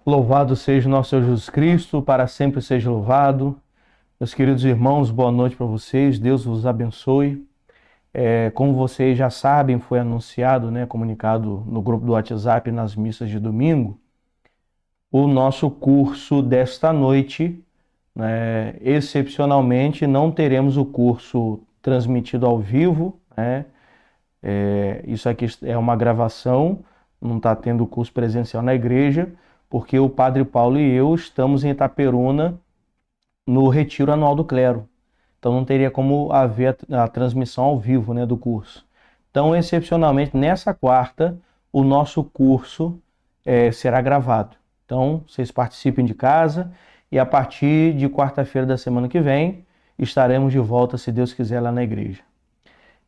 Louvado seja o nosso Senhor Jesus Cristo, para sempre seja louvado. Meus queridos irmãos, boa noite para vocês, Deus vos abençoe. Como vocês já sabem, foi anunciado, comunicado no grupo do WhatsApp nas missas de domingo, o nosso curso desta noite. Excepcionalmente, não teremos o curso transmitido ao vivo, isso aqui é uma gravação, não está tendo curso presencial na igreja, porque o Padre Paulo e eu estamos em Itaperuna no retiro anual do clero. Então não teria como haver a transmissão ao vivo, do curso. Então, excepcionalmente, nessa quarta, o nosso curso será gravado. Então, vocês participem de casa e a partir de quarta-feira da semana que vem, estaremos de volta, se Deus quiser, lá na igreja.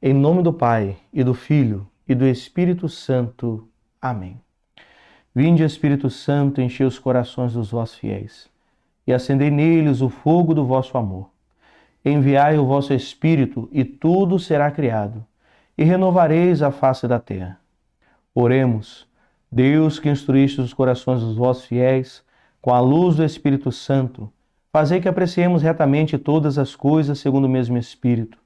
Em nome do Pai, e do Filho, e do Espírito Santo. Amém. Vinde, Espírito Santo, enchei os corações dos vossos fiéis, e acendei neles o fogo do vosso amor. Enviai o vosso Espírito, e tudo será criado, e renovareis a face da terra. Oremos. Deus, que instruíste os corações dos vossos fiéis, com a luz do Espírito Santo, fazei que apreciemos retamente todas as coisas segundo o mesmo Espírito,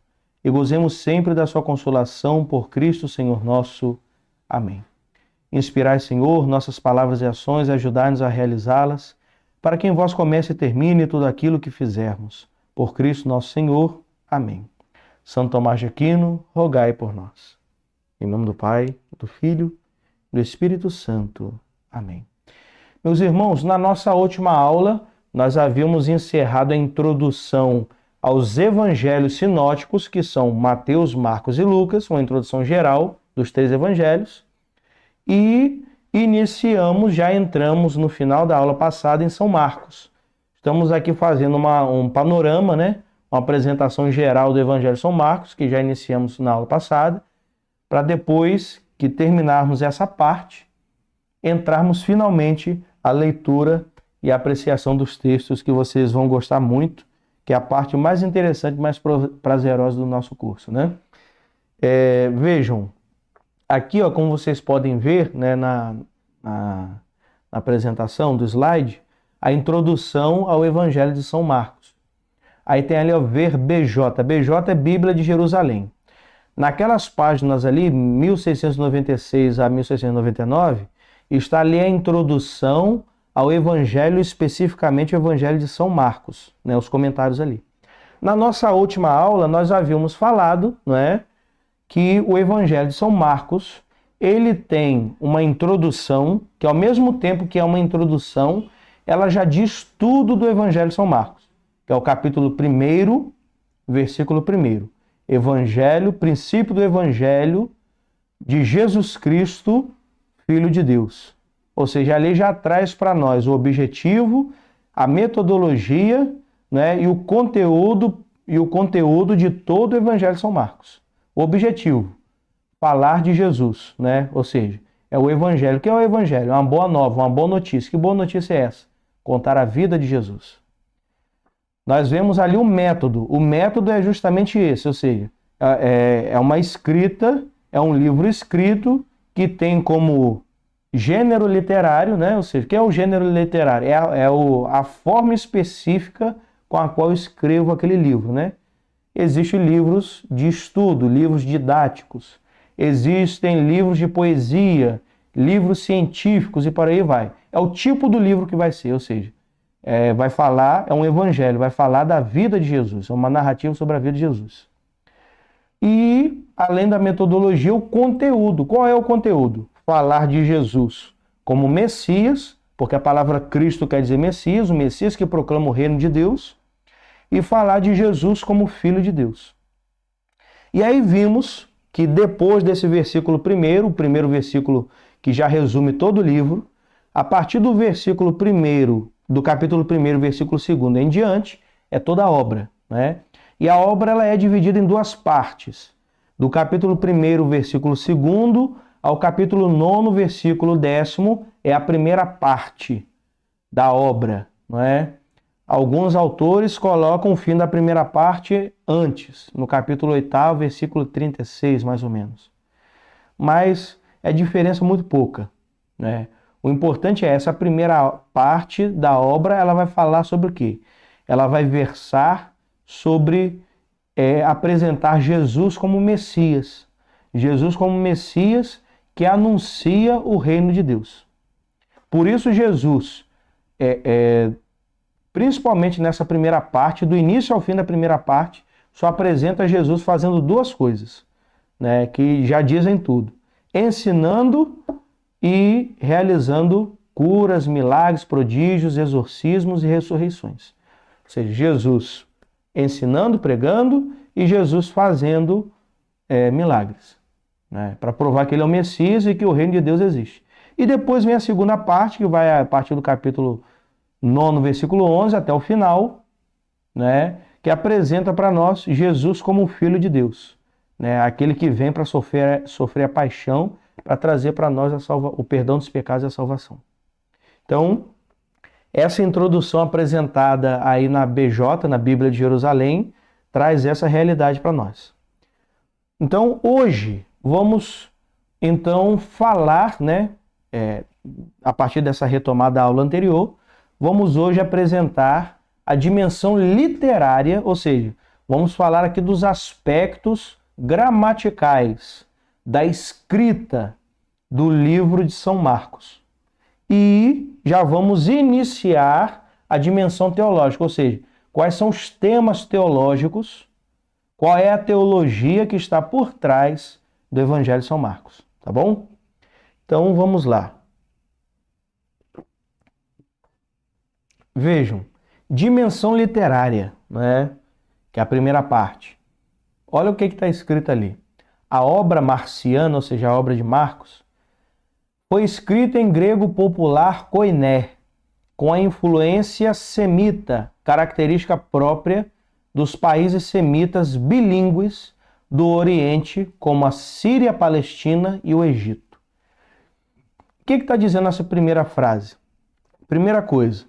e gozemos sempre da sua consolação por Cristo Senhor nosso. Amém. Inspirai, Senhor, nossas palavras e ações e ajudai-nos a realizá-las, para que em vós comece e termine tudo aquilo que fizermos. Por Cristo nosso Senhor. Amém. São Tomás de Aquino, rogai por nós. Em nome do Pai, do Filho e do Espírito Santo. Amém. Meus irmãos, na nossa última aula, nós havíamos encerrado a introdução aos evangelhos sinóticos, que são Mateus, Marcos e Lucas, uma introdução geral dos 3 evangelhos. E já entramos no final da aula passada em São Marcos. Estamos aqui fazendo um panorama, uma apresentação geral do Evangelho de São Marcos, que já iniciamos na aula passada, para depois que terminarmos essa parte, entrarmos finalmente a leitura e a apreciação dos textos que vocês vão gostar muito, que é a parte mais interessante, mais prazerosa do nosso curso, Vejam, aqui, como vocês podem ver, na apresentação do slide, a introdução ao Evangelho de São Marcos. Aí tem ali, ver BJ. BJ é Bíblia de Jerusalém. Naquelas páginas ali, 1696 a 1699, está ali a introdução ao Evangelho, especificamente o Evangelho de São Marcos, os comentários ali. Na nossa última aula, nós havíamos falado, que o Evangelho de São Marcos, ele tem uma introdução, que ao mesmo tempo que é uma introdução, ela já diz tudo do Evangelho de São Marcos, que é o capítulo 1, versículo 1. Evangelho, princípio do Evangelho de Jesus Cristo, Filho de Deus. Ou seja, ali já traz para nós o objetivo, a metodologia, e o conteúdo de todo o Evangelho de São Marcos. O objetivo, falar de Jesus, Ou seja, é o Evangelho. O que é o Evangelho? É uma boa nova, uma boa notícia. Que boa notícia é essa? Contar a vida de Jesus. Nós vemos ali o método. O método é justamente esse, ou seja, é uma escrita, é um livro escrito que tem como gênero literário, Ou seja, o que é o gênero literário? A forma específica com a qual eu escrevo aquele livro, Existem livros de estudo, livros didáticos, existem livros de poesia, livros científicos e por aí vai. É o tipo do livro que vai ser, ou seja, vai falar, é um evangelho, vai falar da vida de Jesus, é uma narrativa sobre a vida de Jesus. E, além da metodologia, o conteúdo. Qual é o conteúdo? Falar de Jesus como Messias, porque a palavra Cristo quer dizer Messias, o Messias que proclama o reino de Deus, e falar de Jesus como Filho de Deus. E aí vimos que depois desse versículo o primeiro versículo que já resume todo o livro, a partir do versículo 1, do capítulo 1, versículo 2 em diante, é toda a obra. E a obra ela é dividida em 2 partes. Do capítulo 1, versículo 2, ao capítulo 9, versículo 10, é a primeira parte da obra. Alguns autores colocam o fim da primeira parte antes, no capítulo 8, versículo 36, mais ou menos. Mas é diferença muito pouca. O importante é essa primeira parte da obra, ela vai falar sobre o quê? Ela vai versar sobre apresentar Jesus como Messias. Jesus como Messias que anuncia o reino de Deus. Por isso Jesus, principalmente nessa primeira parte, do início ao fim da primeira parte, só apresenta Jesus fazendo duas coisas, né, que já dizem tudo: ensinando e realizando curas, milagres, prodígios, exorcismos e ressurreições. Ou seja, Jesus ensinando, pregando, e Jesus fazendo milagres, né, para provar que ele é o Messias e que o reino de Deus existe. E depois vem a segunda parte, que vai a partir do capítulo 9, versículo 11 até o final, né, que apresenta para nós Jesus como o Filho de Deus, né, aquele que vem para sofrer a paixão, para trazer para nós o perdão dos pecados e a salvação. Então, essa introdução apresentada aí na BJ, na Bíblia de Jerusalém, traz essa realidade para nós. Então, hoje, vamos então falar, né, a partir dessa retomada da aula anterior, vamos hoje apresentar a dimensão literária, ou seja, vamos falar aqui dos aspectos gramaticais da escrita do livro de São Marcos. E já vamos iniciar a dimensão teológica, ou seja, quais são os temas teológicos, qual é a teologia que está por trás do Evangelho de São Marcos, tá bom? Então vamos lá. Vejam, dimensão literária, né? Que é a primeira parte. Olha o que está escrito ali. A obra marciana, ou seja, a obra de Marcos, foi escrita em grego popular koiné, com a influência semita, característica própria dos países semitas bilíngues do Oriente, como a Síria, a Palestina e o Egito. O que está dizendo essa primeira frase? Primeira coisa,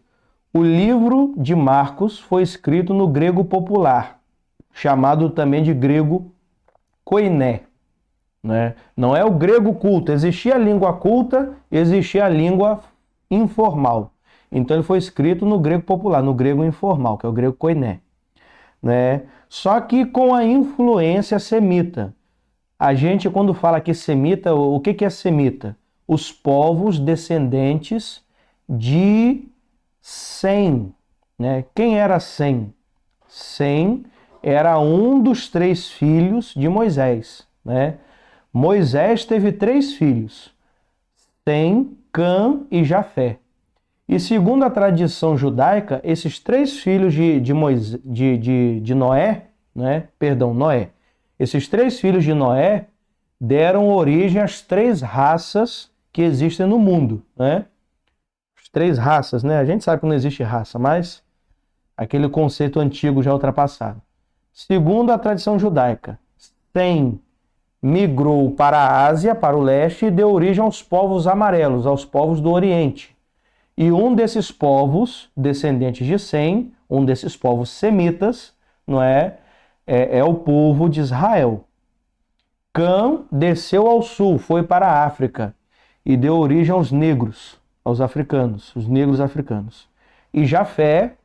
o livro de Marcos foi escrito no grego popular, chamado também de grego koiné, né? Não é o grego culto, existia a língua culta, existia a língua informal. Então ele foi escrito no grego popular, no grego informal, que é o grego koiné, né? Só que com a influência semita. A gente, quando fala aqui semita, o que é semita? Os povos descendentes de Sem, né? Quem era Sem? Sem era um dos 3 filhos de Moisés, né? Moisés teve 3 filhos, Sem, Cã e Jafé. E segundo a tradição judaica, esses 3 filhos de Noé, né? Perdão, Noé. Esses 3 filhos de Noé deram origem às 3 raças que existem no mundo, né? As 3 raças, né? A gente sabe que não existe raça, mas aquele conceito antigo já ultrapassado. Segundo a tradição judaica, Sem migrou para a Ásia, para o leste, e deu origem aos povos amarelos, aos povos do Oriente. E um desses povos, descendentes de Sem, um desses povos semitas, não é o povo de Israel. Cã desceu ao sul, foi para a África e deu origem aos negros, aos africanos, os negros africanos. E Jafé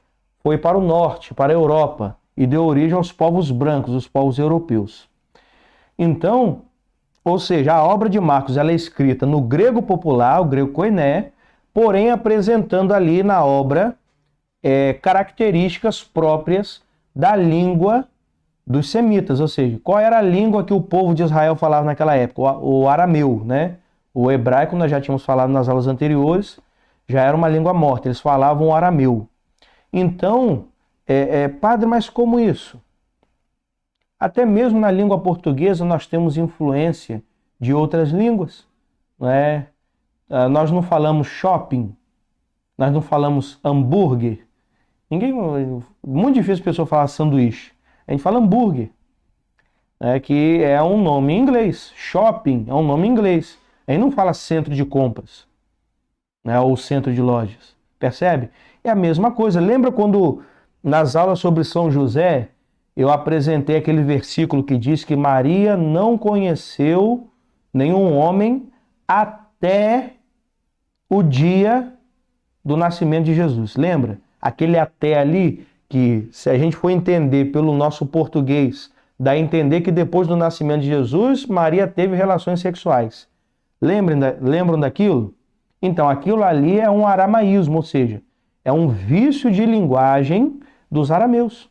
foi para o norte, para a Europa, e deu origem aos povos brancos, os povos europeus. Então, ou seja, a obra de Marcos ela é escrita no grego popular, o grego koiné, porém apresentando ali na obra características próprias da língua dos semitas, ou seja, qual era a língua que o povo de Israel falava naquela época? O arameu, né? O hebraico, nós já tínhamos falado nas aulas anteriores, já era uma língua morta, eles falavam o arameu. Então, padre, mas como isso? Até mesmo na língua portuguesa nós temos influência de outras línguas, né? Nós não falamos shopping, nós não falamos hambúrguer. Muito difícil a pessoa falar sanduíche. A gente fala hambúrguer, que é um nome em inglês. Shopping é um nome em inglês. A gente não fala centro de compras, né, ou centro de lojas. Percebe? É a mesma coisa. Lembra quando nas aulas sobre São José eu apresentei aquele versículo que diz que Maria não conheceu nenhum homem até o dia do nascimento de Jesus. Lembra? Aquele até ali que, se a gente for entender pelo nosso português, dá a entender que depois do nascimento de Jesus, Maria teve relações sexuais. Lembram daquilo? Então, aquilo ali é um aramaísmo, ou seja, é um vício de linguagem dos arameus.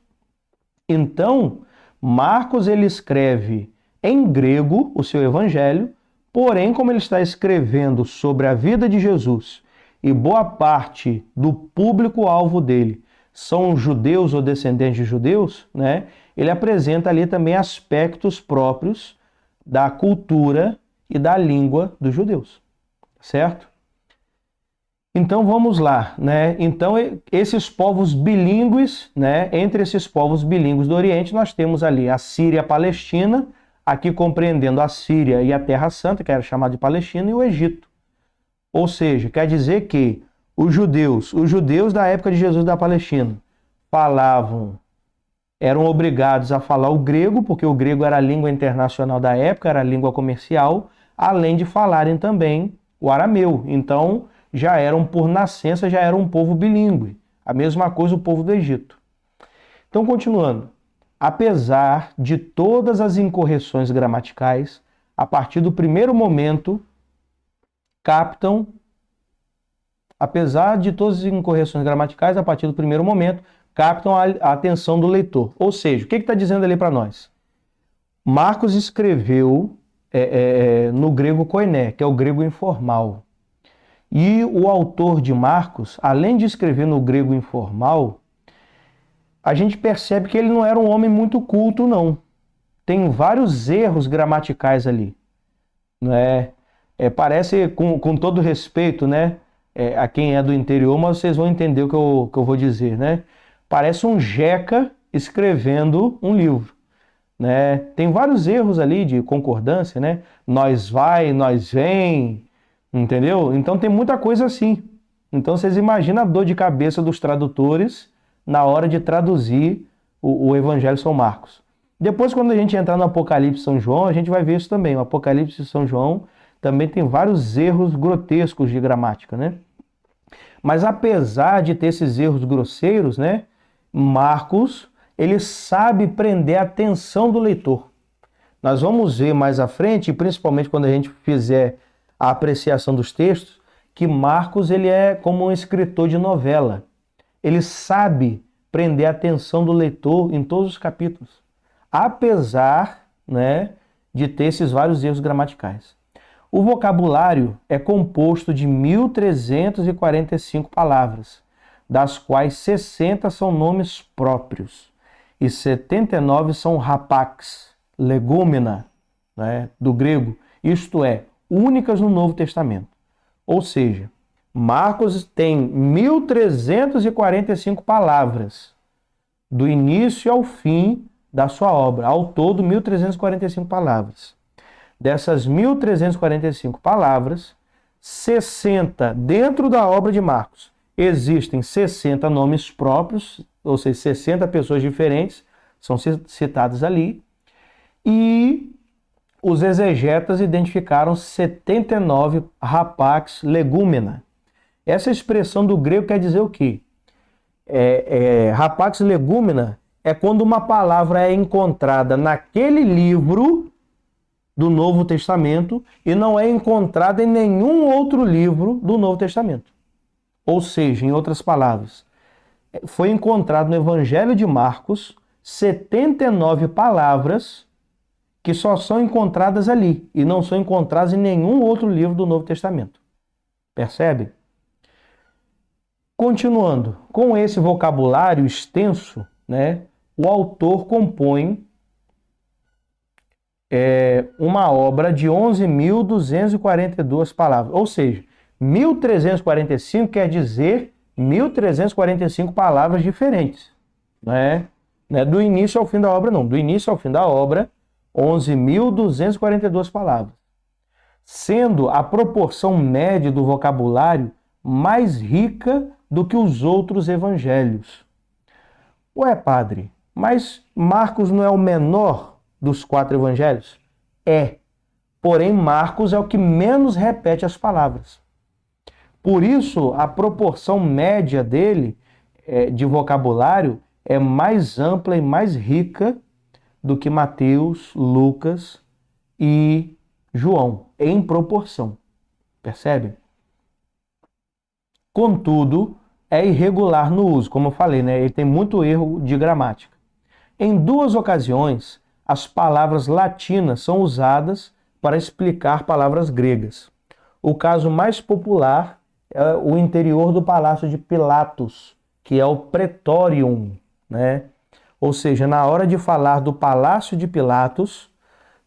Então, Marcos ele escreve em grego o seu evangelho, porém, como ele está escrevendo sobre a vida de Jesus e boa parte do público-alvo dele são judeus ou descendentes de judeus, né? Ele apresenta ali também aspectos próprios da cultura e da língua dos judeus, certo? Então vamos lá, né? Então esses povos bilíngues, né? Entre esses povos bilíngues do Oriente nós temos ali a Síria e a Palestina, aqui compreendendo a Síria e a Terra Santa, que era chamada de Palestina, e o Egito. Ou seja, quer dizer que os judeus da época de Jesus da Palestina, eram obrigados a falar o grego, porque o grego era a língua internacional da época, era a língua comercial, além de falarem também o arameu. Então, por nascença, já era um povo bilíngue. A mesma coisa o povo do Egito. Então, continuando. Apesar de todas as incorreções gramaticais, a partir do primeiro momento, captam a atenção do leitor. Ou seja, o que está dizendo ali para nós? Marcos escreveu no grego koiné, que é o grego informal. E o autor de Marcos, além de escrever no grego informal, a gente percebe que ele não era um homem muito culto, não. Tem vários erros gramaticais ali. Né? Parece, com todo respeito, né? A quem é do interior, mas vocês vão entender o que eu vou dizer, né? Parece um jeca escrevendo um livro, né? Tem vários erros ali de concordância, né? Nós vai, nós vem, entendeu? Então tem muita coisa assim. Então vocês imaginam a dor de cabeça dos tradutores na hora de traduzir o Evangelho de São Marcos. Depois, quando a gente entrar no Apocalipse de São João, a gente vai ver isso também. O Apocalipse de São João também tem vários erros grotescos de gramática, né? Mas apesar de ter esses erros grosseiros, né? Marcos, ele sabe prender a atenção do leitor. Nós vamos ver mais à frente, principalmente quando a gente fizer a apreciação dos textos, que Marcos ele é como um escritor de novela. Ele sabe prender a atenção do leitor em todos os capítulos, apesar, né, de ter esses vários erros gramaticais. O vocabulário é composto de 1.345 palavras, das quais 60 são nomes próprios e 79 são rapax, legúmena, né, do grego, isto é, únicas no Novo Testamento. Ou seja, Marcos tem 1.345 palavras, do início ao fim da sua obra. Ao todo, 1.345 palavras. Dessas 1.345 palavras, 60 dentro da obra de Marcos. Existem 60 nomes próprios, ou seja, 60 pessoas diferentes são citadas ali. E os exegetas identificaram 79 rapax legúmena. Essa expressão do grego quer dizer o quê? Rapax legúmena é quando uma palavra é encontrada naquele livro do Novo Testamento e não é encontrada em nenhum outro livro do Novo Testamento. Ou seja, em outras palavras, foi encontrado no Evangelho de Marcos 79 palavras que só são encontradas ali e não são encontradas em nenhum outro livro do Novo Testamento. Percebe? Continuando, com esse vocabulário extenso, né, o autor compõe uma obra de 11.242 palavras. Ou seja, 1.345 quer dizer 1.345 palavras diferentes. Não é do início ao fim da obra, não. Do início ao fim da obra, 11.242 palavras. Sendo a proporção média do vocabulário mais rica do que os outros evangelhos. Ué, padre, mas Marcos não é o menor dos 4 evangelhos? É. Porém, Marcos é o que menos repete as palavras. Por isso, a proporção média dele de vocabulário é mais ampla e mais rica do que Mateus, Lucas e João, em proporção. Percebe? Contudo, é irregular no uso, como eu falei, né? Ele tem muito erro de gramática. Em 2 ocasiões, as palavras latinas são usadas para explicar palavras gregas. O caso mais popular é o interior do palácio de Pilatos, que é o Praetorium, né? Ou seja, na hora de falar do palácio de Pilatos,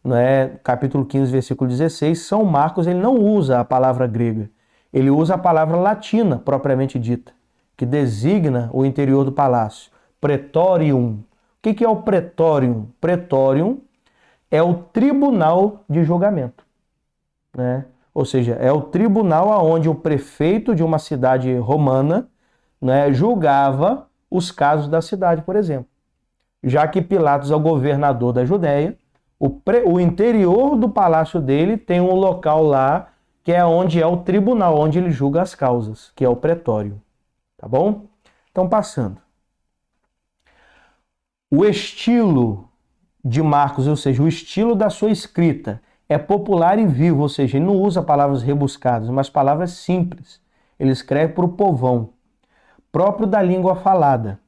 né, capítulo 15, versículo 16, São Marcos ele não usa a palavra grega, ele usa a palavra latina, propriamente dita, que designa o interior do palácio, Praetorium. O que é o Praetorium? Praetorium é o tribunal de julgamento, né? Ou seja, é o tribunal onde o prefeito de uma cidade romana, né, julgava os casos da cidade, por exemplo. Já que Pilatos é o governador da Judéia, o interior do palácio dele tem um local lá que é onde é o tribunal, onde ele julga as causas, que é o pretório. Tá bom? Então, passando. O estilo de Marcos, ou seja, o estilo da sua escrita é popular e vivo, ou seja, ele não usa palavras rebuscadas, mas palavras simples. Ele escreve para o povão, próprio da língua falada.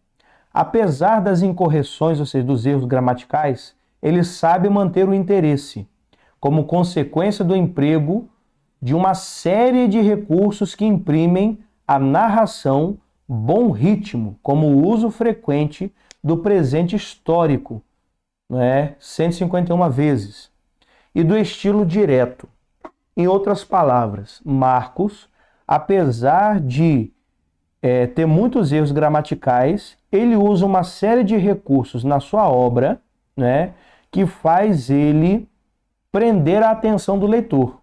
Apesar das incorreções, ou seja, dos erros gramaticais, ele sabe manter o interesse, como consequência do emprego de uma série de recursos que imprimem à narração bom ritmo, como o uso frequente do presente histórico, né, 151 vezes, e do estilo direto. Em outras palavras, Marcos, apesar de ter muitos erros gramaticais, ele usa uma série de recursos na sua obra, né, que faz ele prender a atenção do leitor.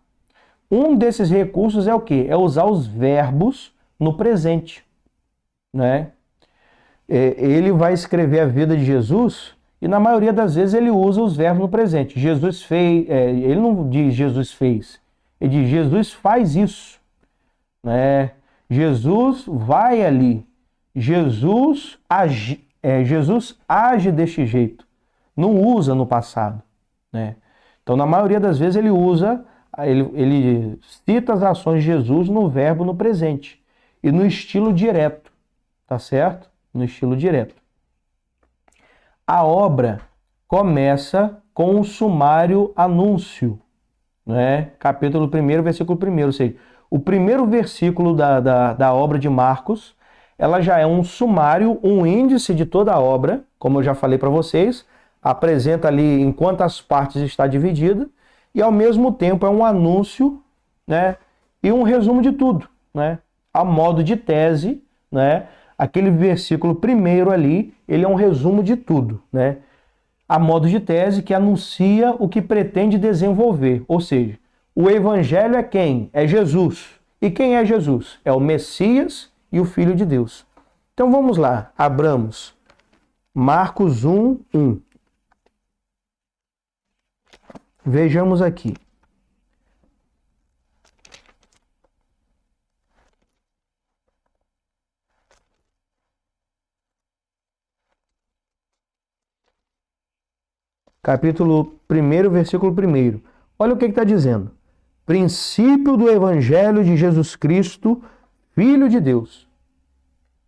Um desses recursos é o quê? É usar os verbos no presente, né? Ele vai escrever a vida de Jesus e na maioria das vezes ele usa os verbos no presente. Jesus fez, ele não diz Jesus fez, ele diz Jesus faz isso, né? Jesus vai ali, Jesus age deste jeito, não usa no passado, né? Então, na maioria das vezes ele usa, ele cita as ações de Jesus no verbo no presente e no estilo direto, tá certo? No estilo direto. A obra começa com um sumário anúncio, né? Capítulo 1, versículo 1, ou seja, o primeiro versículo da obra de Marcos, ela já é um sumário, um índice de toda a obra, como eu já falei para vocês, apresenta ali em quantas partes está dividida, e ao mesmo tempo é um anúncio, né, e um resumo de tudo, né, a modo de tese, né, aquele versículo primeiro ali, ele é um resumo de tudo, né, a modo de tese que anuncia o que pretende desenvolver, ou seja, o evangelho é quem? É Jesus. E quem é Jesus? É o Messias e o Filho de Deus. Então vamos lá, abramos Marcos 1, 1. Vejamos aqui. Capítulo 1, versículo 1. Olha o que está dizendo. Princípio do Evangelho de Jesus Cristo, Filho de Deus.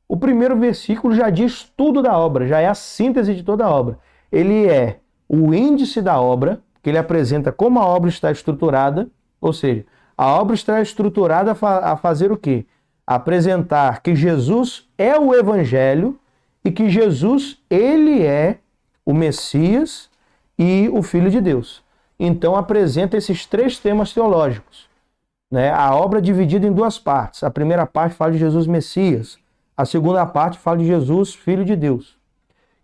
O primeiro versículo já diz tudo da obra, já é a síntese de toda a obra. Ele é o índice da obra, que ele apresenta como a obra está estruturada, ou seja, a obra está estruturada a fazer o quê? Apresentar que Jesus é o Evangelho e que Jesus, ele é o Messias e o Filho de Deus. Então apresenta esses 3 temas teológicos, né? A obra é dividida em 2 partes. A primeira parte fala de Jesus Messias, a segunda parte fala de Jesus Filho de Deus.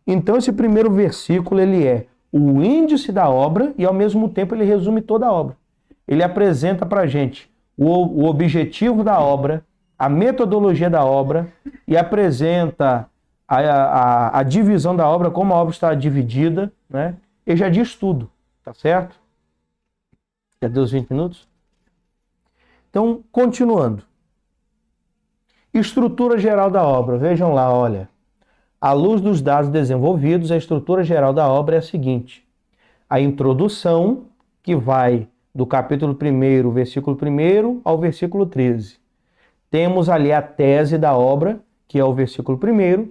Então esse primeiro versículo ele é o índice da obra e ao mesmo tempo ele resume toda a obra. Ele apresenta para a gente o objetivo da obra, a metodologia da obra e apresenta a divisão da obra, como a obra está dividida, né? Ele já diz tudo, tá certo? Já deu os 20 minutos? Então, continuando. Estrutura geral da obra. Vejam lá, olha. À luz dos dados desenvolvidos, a estrutura geral da obra é a seguinte. A introdução, que vai do capítulo 1, versículo 1 ao versículo 13. Temos ali a tese da obra, que é o versículo 1,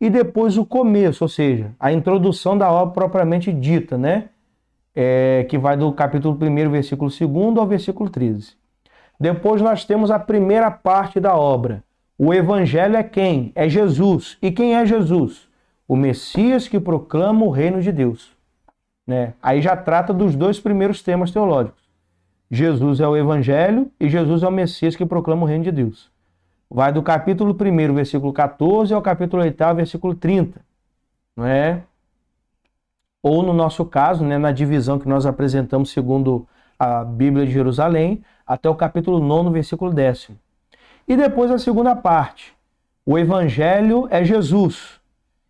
e depois o começo, ou seja, a introdução da obra propriamente dita, né? Que vai do capítulo 1, versículo 2 ao versículo 13. Depois nós temos a primeira parte da obra. O evangelho é quem? É Jesus. E quem é Jesus? O Messias que proclama o reino de Deus. Né? Aí já trata dos dois primeiros temas teológicos. Jesus é o evangelho e Jesus é o Messias que proclama o reino de Deus. Vai do capítulo 1, versículo 14 ao capítulo 8, versículo 30. Não é? Ou no nosso caso, né, na divisão que nós apresentamos segundo a Bíblia de Jerusalém, até o capítulo 9, versículo 10. E depois a segunda parte. O evangelho é Jesus.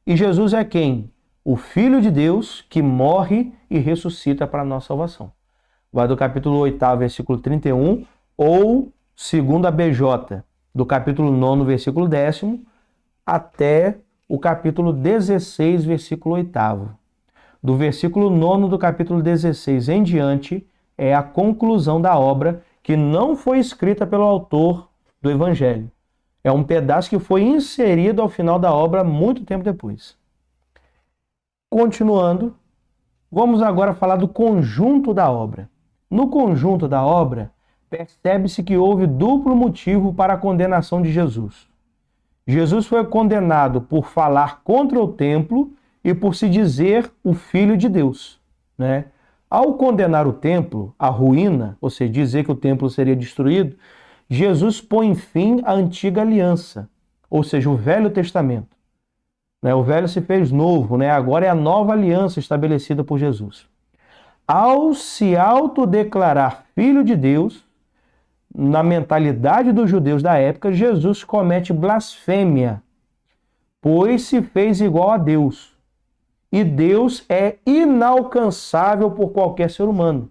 E Jesus é quem? O Filho de Deus que morre e ressuscita para a nossa salvação. Vai do capítulo 8, versículo 31, ou segundo a BJ, do capítulo 9, versículo 10, até o capítulo 16, versículo 8. Do versículo 9 do capítulo 16 em diante, é a conclusão da obra que não foi escrita pelo autor do Evangelho. É um pedaço que foi inserido ao final da obra muito tempo depois. Continuando, vamos agora falar do conjunto da obra. No conjunto da obra, percebe-se que houve duplo motivo para a condenação de Jesus. Jesus foi condenado por falar contra o templo e por se dizer o Filho de Deus, né? Ao condenar o templo, a ruína, ou seja, dizer que o templo seria destruído, Jesus põe fim à antiga aliança, ou seja, o Velho Testamento. O velho se fez novo, né? Agora é a nova aliança estabelecida por Jesus. Ao se autodeclarar Filho de Deus, na mentalidade dos judeus da época, Jesus comete blasfêmia, pois se fez igual a Deus. E Deus é inalcançável por qualquer ser humano.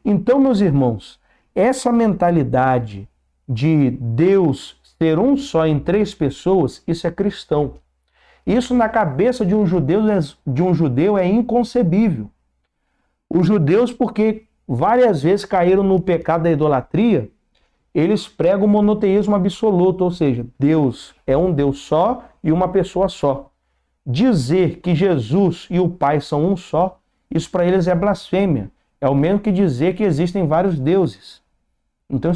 Então, meus irmãos, essa mentalidade de Deus ser um só em três pessoas, isso é cristão. Isso na cabeça de um judeu é inconcebível. Os judeus, porque várias vezes caíram no pecado da idolatria, eles pregam o monoteísmo absoluto, ou seja, Deus é um Deus só e uma pessoa só. Dizer que Jesus e o Pai são um só, isso para eles é blasfêmia. É o mesmo que dizer que existem vários deuses. Então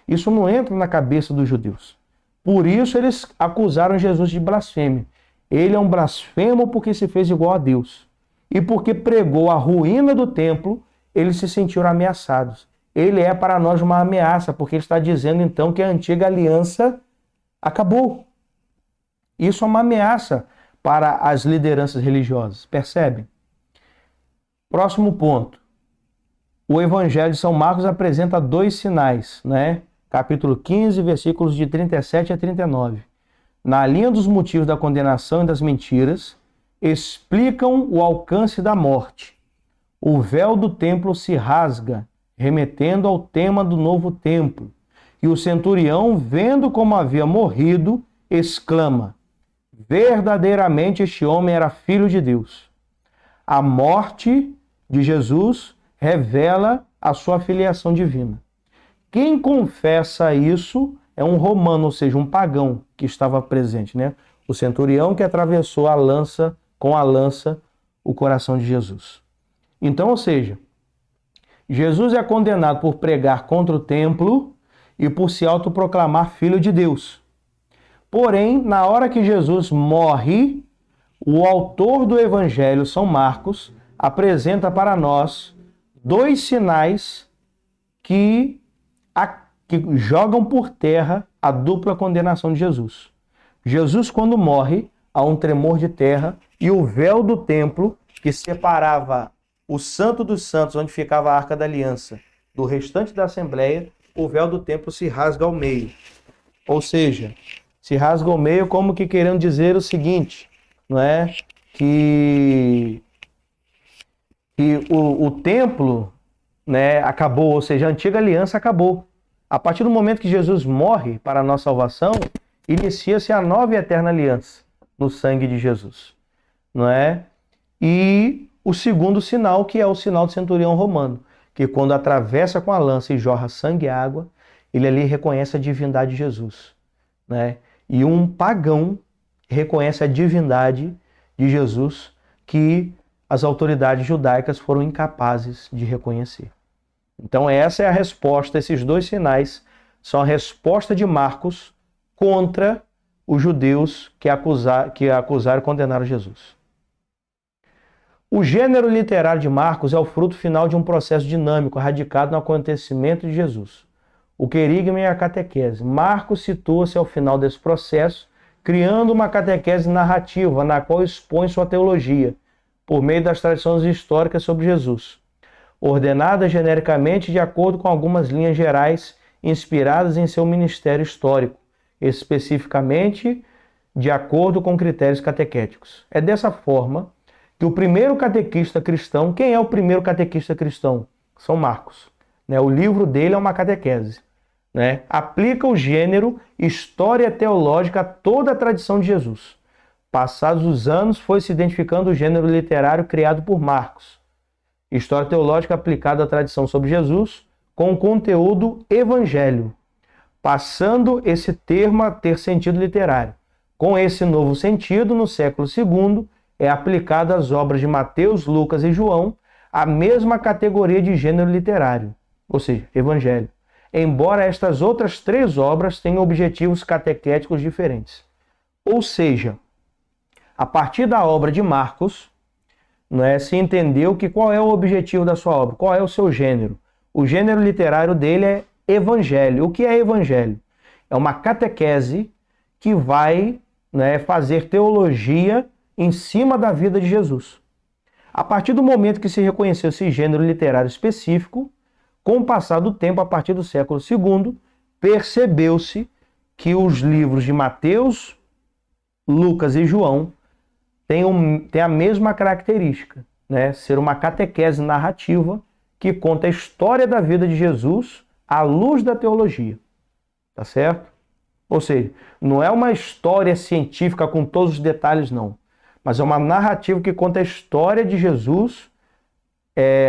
isso não entra na cabeça dos judeus. Por isso eles acusaram Jesus de blasfêmia. Ele é um blasfemo porque se fez igual a Deus. E porque pregou a ruína do templo, eles se sentiram ameaçados. Ele é para nós uma ameaça, porque ele está dizendo então que a antiga aliança acabou. Isso é uma ameaça para as lideranças religiosas, percebem? Próximo ponto. O Evangelho de São Marcos apresenta dois sinais, né? Capítulo 15, versículos de 37 a 39. Na linha dos motivos da condenação e das mentiras, explicam o alcance da morte. O véu do templo se rasga, remetendo ao tema do novo templo. E o centurião, vendo como havia morrido, exclama: verdadeiramente este homem era filho de Deus. A morte de Jesus revela a sua filiação divina. Quem confessa isso é um romano, ou seja, um pagão que estava presente, né? O centurião que atravessou com a lança o coração de Jesus. Então, ou seja, Jesus é condenado por pregar contra o templo e por se autoproclamar filho de Deus. Porém, na hora que Jesus morre, o autor do Evangelho, São Marcos, apresenta para nós dois sinais que jogam por terra a dupla condenação de Jesus. Jesus, quando morre, há um tremor de terra e o véu do templo, que separava o Santo dos Santos, onde ficava a Arca da Aliança, do restante da Assembleia, o véu do templo se rasga ao meio. Ou seja, se rasga ao meio como que querendo dizer o seguinte, não é? Que o templo, né, acabou, ou seja, a antiga aliança acabou. A partir do momento que Jesus morre para a nossa salvação, inicia-se a nova e eterna aliança no sangue de Jesus, não é? E o segundo sinal, que é o sinal do centurião romano, que quando atravessa com a lança e jorra sangue e água, ele ali reconhece a divindade de Jesus, né? E um pagão reconhece a divindade de Jesus que as autoridades judaicas foram incapazes de reconhecer. Então essa é a resposta, esses dois sinais são a resposta de Marcos contra os judeus que acusaram e condenaram Jesus. O gênero literário de Marcos é o fruto final de um processo dinâmico radicado no acontecimento de Jesus, o querigma e a catequese. Marcos situa-se ao final desse processo, criando uma catequese narrativa na qual expõe sua teologia, por meio das tradições históricas sobre Jesus, ordenada genericamente de acordo com algumas linhas gerais inspiradas em seu ministério histórico, especificamente de acordo com critérios catequéticos. É dessa forma que o primeiro catequista cristão, quem é o primeiro catequista cristão? São Marcos. O livro dele é uma catequese. Aplica o gênero história teológica a toda a tradição de Jesus. Passados os anos, foi se identificando o gênero literário criado por Marcos. História teológica aplicada à tradição sobre Jesus, com o conteúdo evangelho, passando esse termo a ter sentido literário. Com esse novo sentido, no século II, é aplicada às obras de Mateus, Lucas e João a mesma categoria de gênero literário, ou seja, evangelho, embora estas outras três obras tenham objetivos catequéticos diferentes. Ou seja, a partir da obra de Marcos, se entendeu que qual é o objetivo da sua obra, qual é o seu gênero. O gênero literário dele é evangelho. O que é evangelho? É uma catequese que vai fazer teologia em cima da vida de Jesus. A partir do momento que se reconheceu esse gênero literário específico, com o passar do tempo, a partir do século II, percebeu-se que os livros de Mateus, Lucas e João têm a mesma característica, ser uma catequese narrativa que conta a história da vida de Jesus à luz da teologia. Tá certo? Ou seja, não é uma história científica com todos os detalhes, não. Mas é uma narrativa que conta a história de Jesus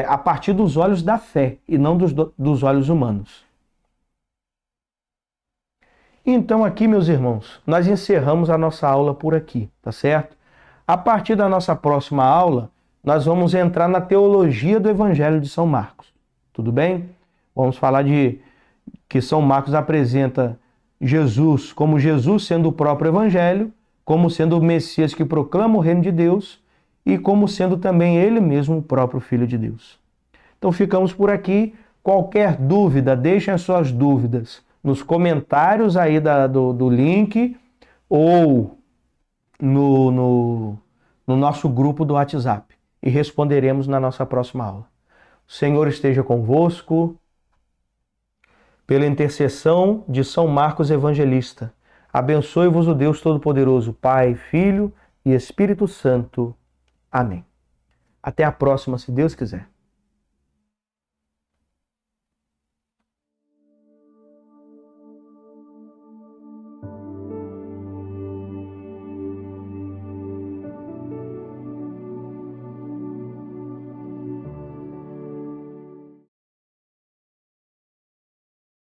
a partir dos olhos da fé e não dos olhos humanos. Então aqui, meus irmãos, nós encerramos a nossa aula por aqui, tá certo? A partir da nossa próxima aula, nós vamos entrar na teologia do Evangelho de São Marcos. Tudo bem? Vamos falar de que São Marcos apresenta Jesus como Jesus sendo o próprio Evangelho, como sendo o Messias que proclama o reino de Deus e como sendo também ele mesmo o próprio Filho de Deus. Então ficamos por aqui. Qualquer dúvida, deixem as suas dúvidas nos comentários aí do link ou no nosso grupo do WhatsApp e responderemos na nossa próxima aula. O Senhor esteja convosco, pela intercessão de São Marcos Evangelista. Abençoe-vos o Deus Todo-Poderoso, Pai, Filho e Espírito Santo. Amém. Até a próxima, se Deus quiser.